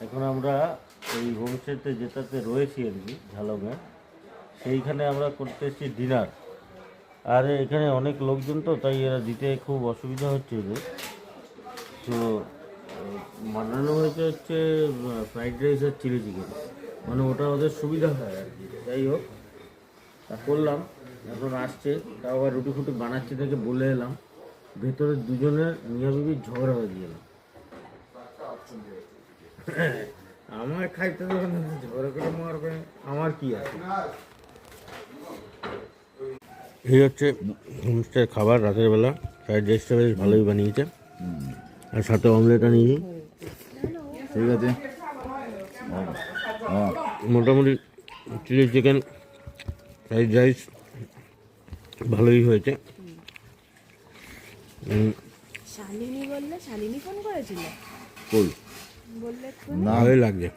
এখন আমরা এই হোমস্টেতে যেটাতে রয়েছি আর কি ঝালংয়ে, সেইখানে আমরা করতে এসেছি ডিনার। আর এখানে অনেক লোকজন তো, তাই এরা দিতে খুব অসুবিধা হচ্ছে এদের। তো বানানো হয়েছে হচ্ছে ফ্রাইড রাইস আর চিলি চিকেন, মানে ওটা ওদের সুবিধা হয় আর কি। যাই হোক, তা করলাম, এখন আসছে, তাও আবার রুটি ফুটি বানাচ্ছি থেকে বলে এলাম, ভেতরে দুজনের মিয়া বিবির ঝগড়া হয়ে গেল। আমার খাইতে দেবেন না, ঝগড়া করে মারবে, আমার কি আছে। এই হচ্ছে হোমস্টের খাবার রাতের বেলা। ফ্রাইড রাইসটা বেশ ভালোই বানিয়েছে, আর সাথে অমলেট আনিয়েছি। ঠিক আছে। মোটামুটি চিলি চিকেন, ফ্রাইড রাইস ভালোই হয়েছে। শালিনী বললে, শালিনী ফোন করেছিল, কই বললে না ভালোই লাগছে।